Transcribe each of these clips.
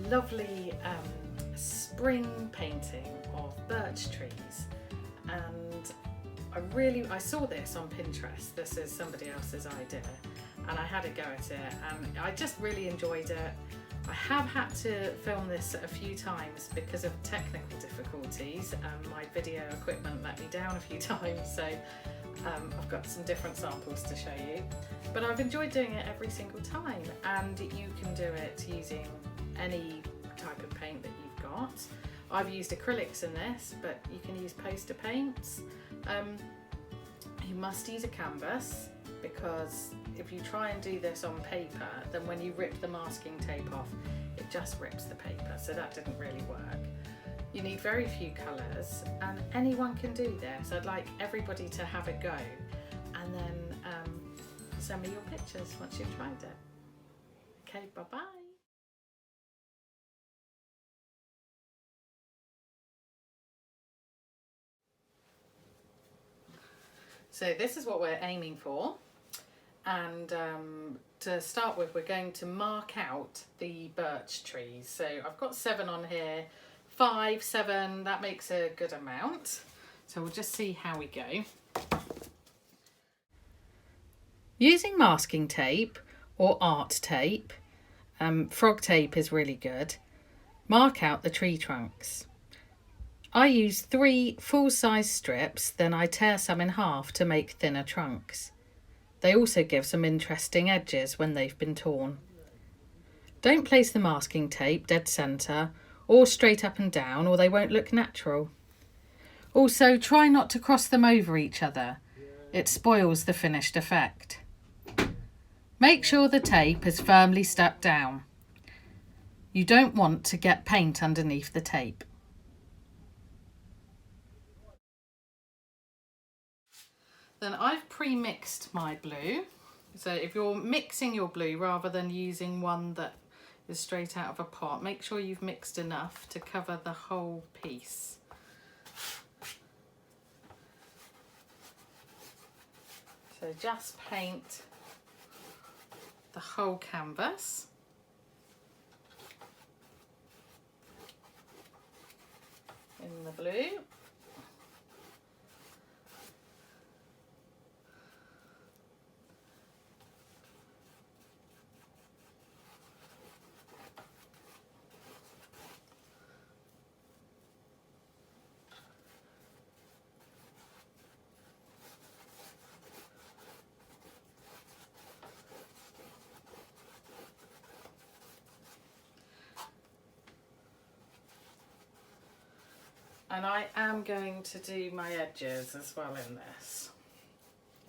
lovely spring painting of birch trees, and I saw this on Pinterest. This is somebody else's idea, and I had a go at it, and I just really enjoyed it. I have had to film this a few times because of technical difficulties. My video equipment let me down a few times, so I've got some different samples to show you. But I've enjoyed doing it every single time, and you can do it using any type of paint that you've got. I've used acrylics in this, but you can use poster paints. You must use a canvas, because if you try and do this on paper, then when you rip the masking tape off, it just rips the paper, so that didn't really work. You need very few colours, and anyone can do this. I'd like everybody to have a go, and then send me your pictures once you've tried it. Okay, bye-bye. So this is what we're aiming for, and to start with, we're going to mark out the birch trees. So I've got 7 on here, 5, 7, that makes a good amount. So we'll just see how we go. Using masking tape or art tape, frog tape is really good, mark out the tree trunks. I use 3 full-size strips, then I tear some in half to make thinner trunks. They also give some interesting edges when they've been torn. Don't place the masking tape dead centre or straight up and down, or they won't look natural. Also, try not to cross them over each other. It spoils the finished effect. Make sure the tape is firmly stuck down. You don't want to get paint underneath the tape. Then I've pre-mixed my blue. So if you're mixing your blue rather than using one that is straight out of a pot, make sure you've mixed enough to cover the whole piece. So just paint the whole canvas. In the blue. And I am going to do my edges as well in this.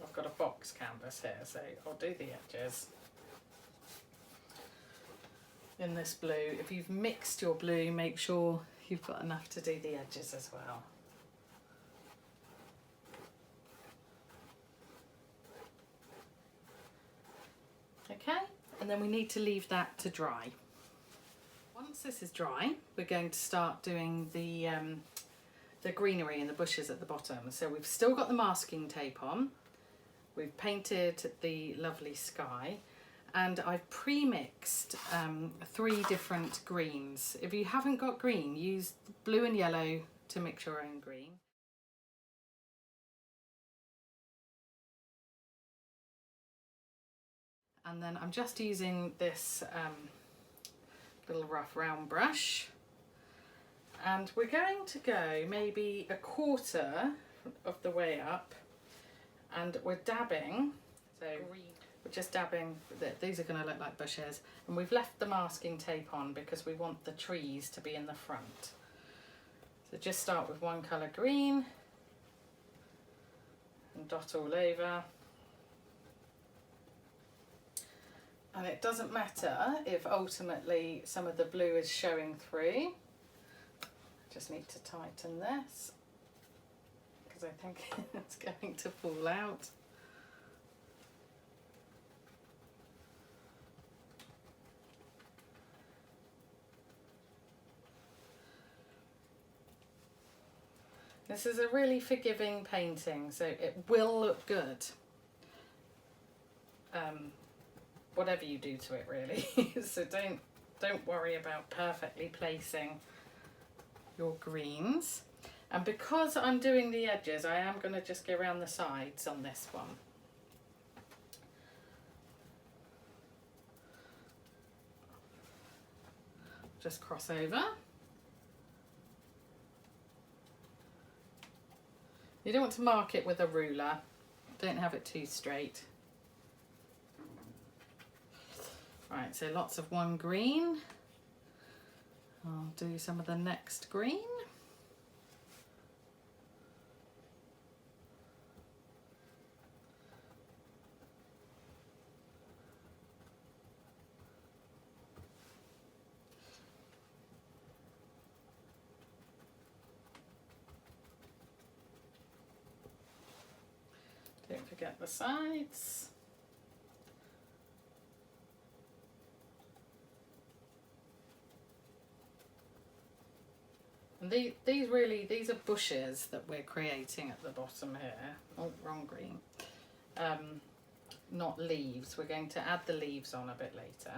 I've got a box canvas here, so I'll do the edges. In this blue, if you've mixed your blue, make sure you've got enough to do the edges as well. Okay, and then we need to leave that to dry. Once this is dry, we're going to start doing the greenery and the bushes at the bottom. So we've still got the masking tape on, we've painted the lovely sky, and I've pre-mixed 3 different greens. If you haven't got green, use blue and yellow to mix your own green. And then I'm just using this little rough round brush, and we're going to go maybe 1/4 of the way up, and we're dabbing, so we're just dabbing, these are going to look like bushes, and we've left the masking tape on because we want the trees to be in the front. So just start with one colour green and dot all over. And it doesn't matter if ultimately some of the blue is showing through. Just need to tighten this because I think it's going to fall out. This is a really forgiving painting, so it will look good. Whatever you do to it, really. So don't don't worry about perfectly placing your greens. And because I'm doing the edges, I am going to just go around the sides on this one. Just cross over. You don't want to mark it with a ruler. Don't have it too straight. Right, so lots of one green. I'll do some of the next green. Don't forget the sides. And these are bushes that we're creating at the bottom here. Oh, wrong green. Not leaves. We're going to add the leaves on a bit later.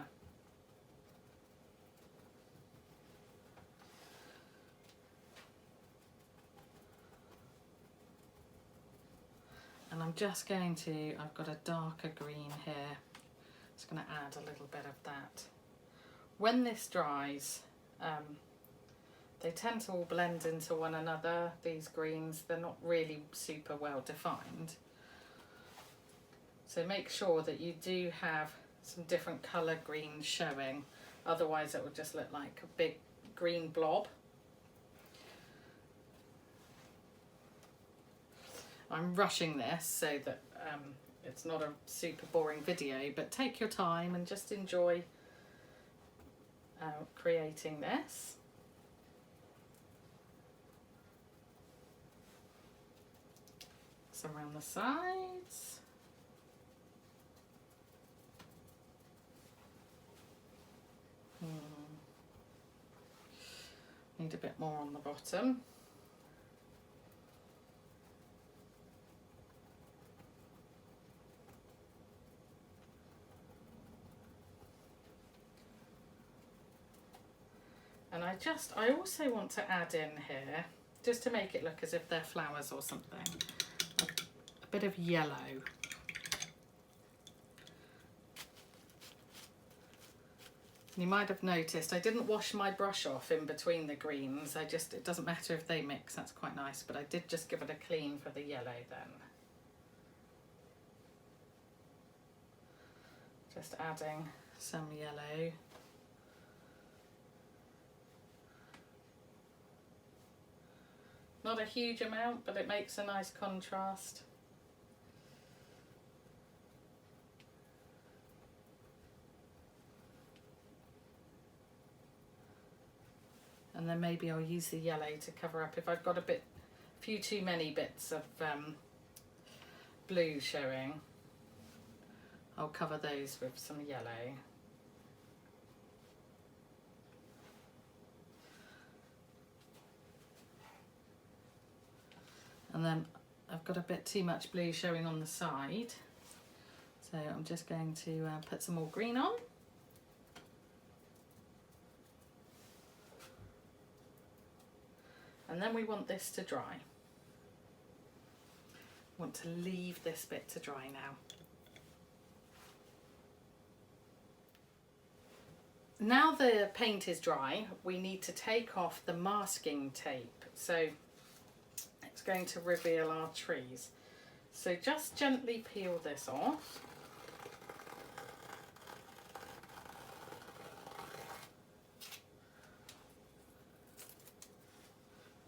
And I'm just going to, I've got a darker green here. Just going to add a little bit of that. When this dries, they tend to all blend into one another, these greens. They're not really super well defined. So make sure that you do have some different colour greens showing, otherwise it will just look like a big green blob. I'm rushing this so that it's not a super boring video, but take your time and just enjoy creating this. Some around the sides. Need a bit more on the bottom. And I also want to add in here, just to make it look as if they're flowers or something, a bit of yellow. You might have noticed I didn't wash my brush off in between the greens. It doesn't matter if they mix, that's quite nice, but I did just give it a clean for the yellow then. Just adding some yellow. Not a huge amount, but it makes a nice contrast. And then maybe I'll use the yellow to cover up if I've got a few too many bits of blue showing. I'll cover those with some yellow. And then I've got a bit too much blue showing on the side, so I'm just going to put some more green on. And then we want this to dry. Want to leave this bit to dry now. Now the paint is dry, we need to take off the masking tape. So it's going to reveal our trees. So just gently peel this off.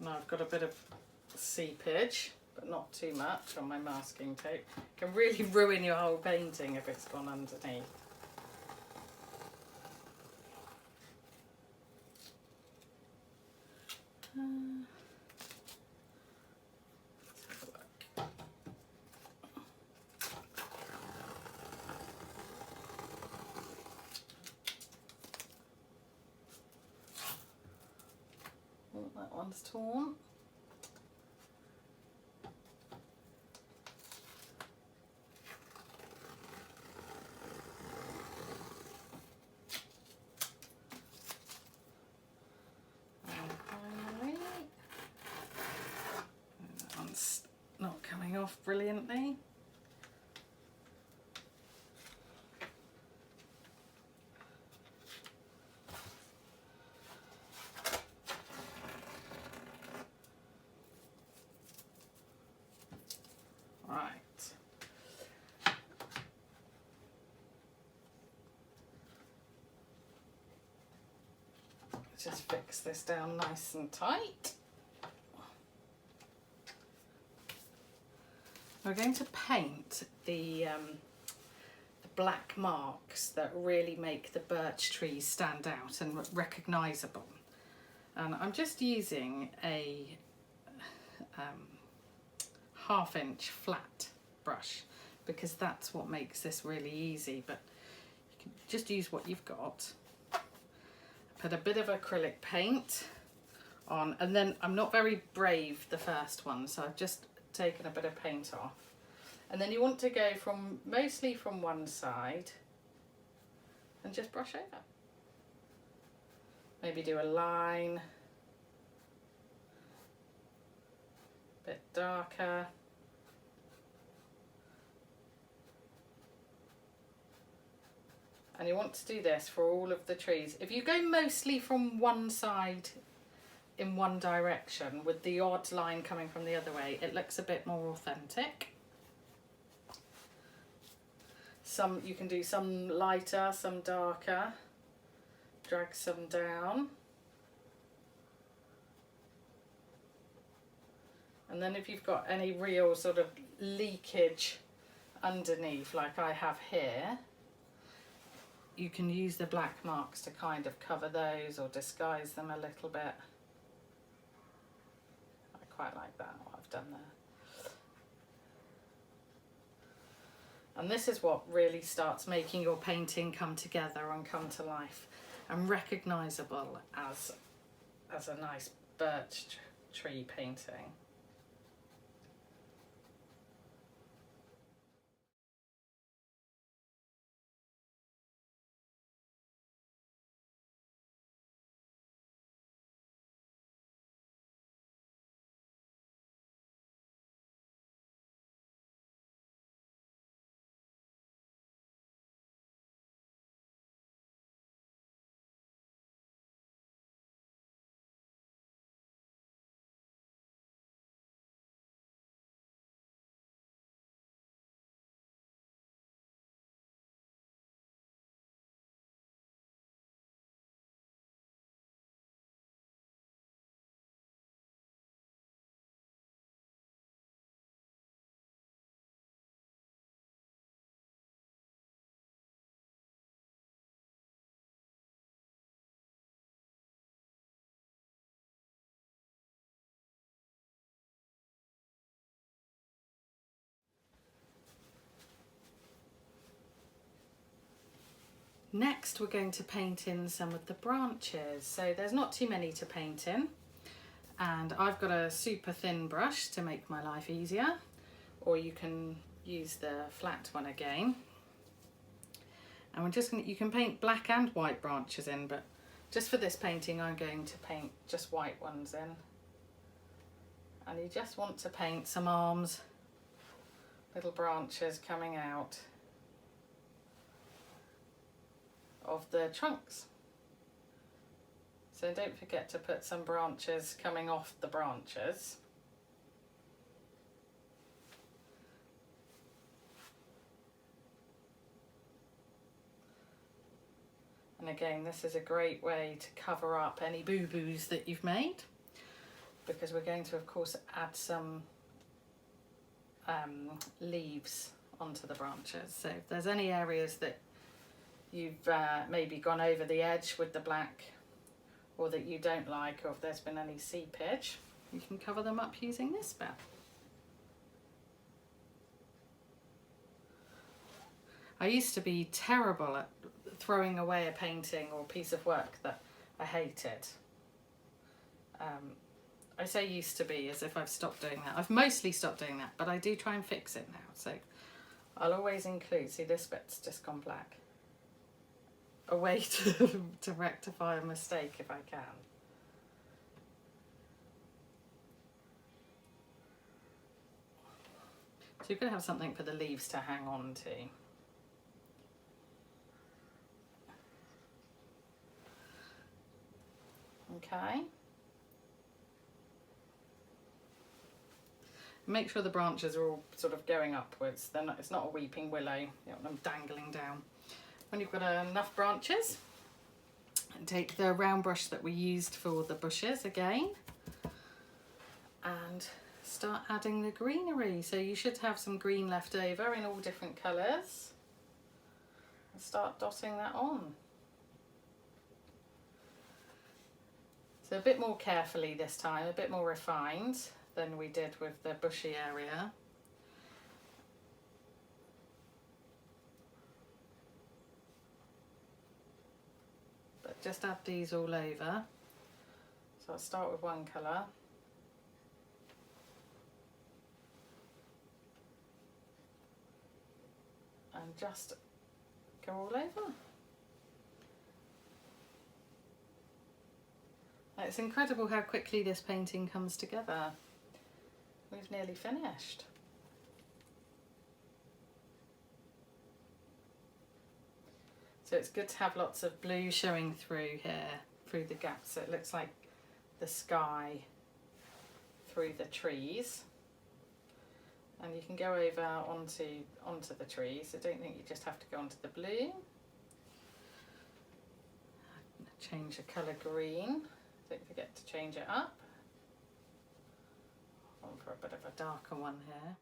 Now I've got a bit of seepage, but not too much on my masking tape. It can really ruin your whole painting if it's gone underneath. Oh, that one's torn. coming off brilliantly. Right. Just fix this down nice and tight. We're going to paint the black marks that really make the birch trees stand out and recognisable. And I'm just using a 1/2" flat brush because that's what makes this really easy, but you can just use what you've got. Put a bit of acrylic paint on, and then I'm not very brave the first one, so I've just taken a bit of paint off. And then you want to go from mostly from one side and just brush over. Maybe do a line, a bit darker. And you want to do this for all of the trees. If you go mostly from one side in one direction with the odd line coming from the other way, it looks a bit more authentic. You can do some lighter, some darker, drag some down. And then if you've got any real sort of leakage underneath, like I have here, you can use the black marks to kind of cover those or disguise them a little bit. I quite like that, what I've done there. And this is what really starts making your painting come together and come to life and recognisable as a nice birch tree painting. Next we're going to paint in some of the branches. So there's not too many to paint in, and I've got a super thin brush to make my life easier, or you can use the flat one again. And we're just going to, you can paint black and white branches in, but just for this painting I'm going to paint just white ones in. And you just want to paint some arms, little branches coming out of the trunks. So don't forget to put some branches coming off the branches. And again, this is a great way to cover up any boo-boos that you've made, because we're going to, of course, add some leaves onto the branches. So if there's any areas that you've maybe gone over the edge with the black, or that you don't like, or if there's been any seepage, you can cover them up using this bit. I used to be terrible at throwing away a painting or piece of work that I hated. I say used to be as if I've stopped doing that. I've mostly stopped doing that, but I do try and fix it now. So I'll always include, see this bit's just gone black, a way to rectify a mistake if I can. So you're going to have something for the leaves to hang on to. Okay. Make sure the branches are all sort of going upwards. They're not, it's not a weeping willow. You don't want them dangling down. When you've got enough branches, take the round brush that we used for the bushes again and start adding the greenery. So you should have some green left over in all different colours. And start dotting that on. So a bit more carefully this time, a bit more refined than we did with the bushy area. But just add these all over. So I'll start with one colour. And just go all over. It's incredible how quickly this painting comes together. We've nearly finished. So it's good to have lots of blue showing through here, through the gaps, so it looks like the sky through the trees. And you can go over onto the trees. I don't think you just have to go onto the blue. Change the colour green. Don't forget to change it up. On for a bit of a darker one here.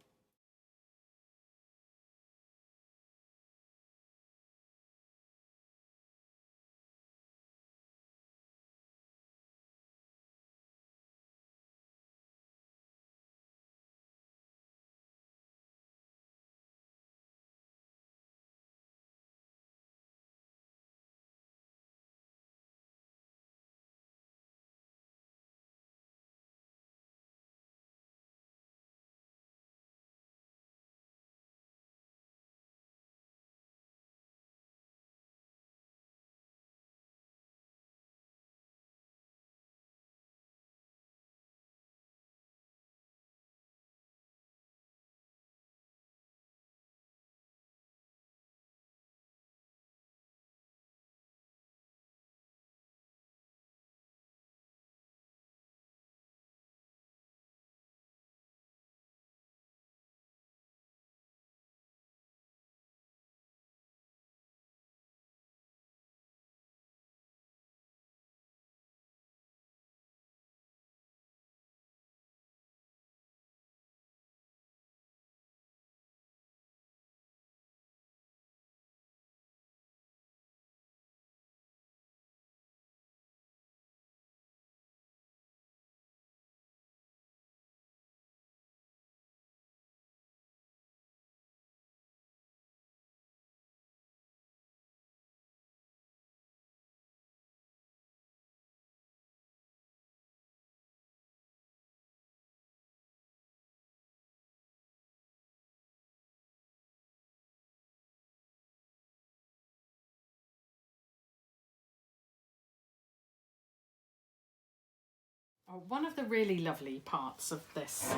One of the really lovely parts of this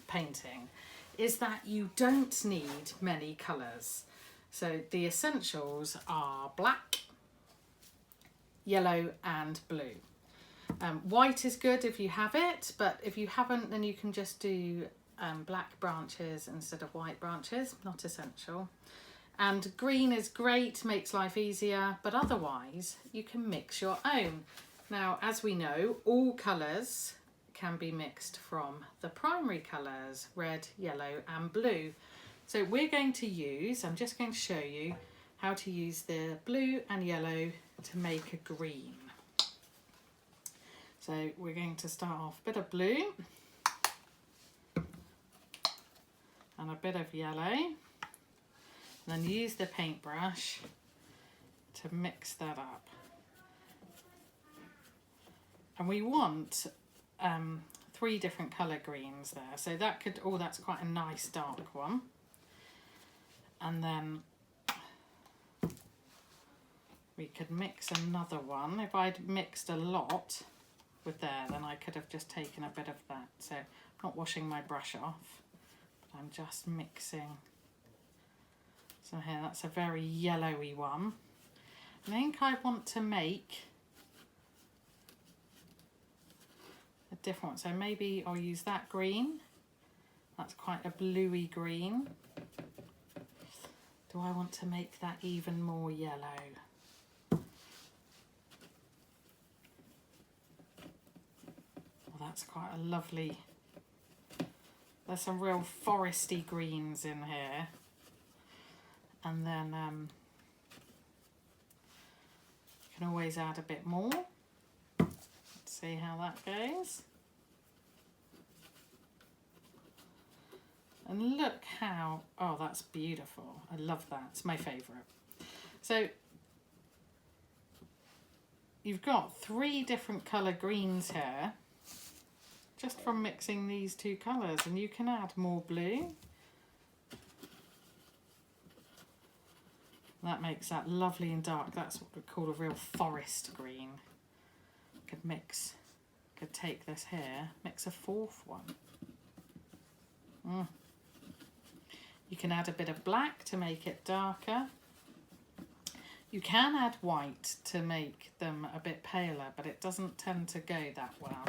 painting is that you don't need many colours. So the essentials are black, yellow and blue. White is good if you have it, but if you haven't, then you can just do black branches instead of white branches, not essential. And green is great, makes life easier, but otherwise you can mix your own. Now, as we know, all colours can be mixed from the primary colours, red, yellow and blue. So we're going to use, I'm just going to show you how to use the blue and yellow to make a green. So we're going to start off a bit of blue and a bit of yellow, and then use the paintbrush to mix that up. And we want 3 different colour greens there. So that could, oh, that's quite a nice dark one. And then we could mix another one. If I'd mixed a lot with there, then I could have just taken a bit of that. So I'm not washing my brush off, but I'm just mixing. So here, that's a very yellowy one. I think I want to make a different one. So maybe I'll use that green. That's quite a bluey green. Do I want to make that even more yellow? Well, that's quite a lovely, there's some real foresty greens in here. And then you can always add a bit more. Let's see how that goes. And look how, oh, that's beautiful. I love that. It's my favourite. So you've got 3 different colour greens here, just from mixing these 2 colours, and you can add more blue. That makes that lovely and dark. That's what we call a real forest green. Could mix, could take this here, mix a 4th one. You can add a bit of black to make it darker. You can add white to make them a bit paler, but it doesn't tend to go that well.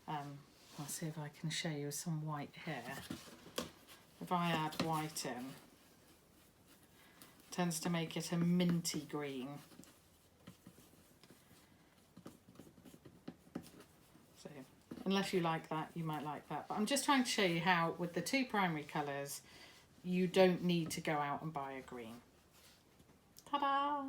I'll see if I can show you some white here. If I add white in, tends to make it a minty green. So unless you like that, you might like that. But I'm just trying to show you how with the 2 primary colours, you don't need to go out and buy a green. Ta-da!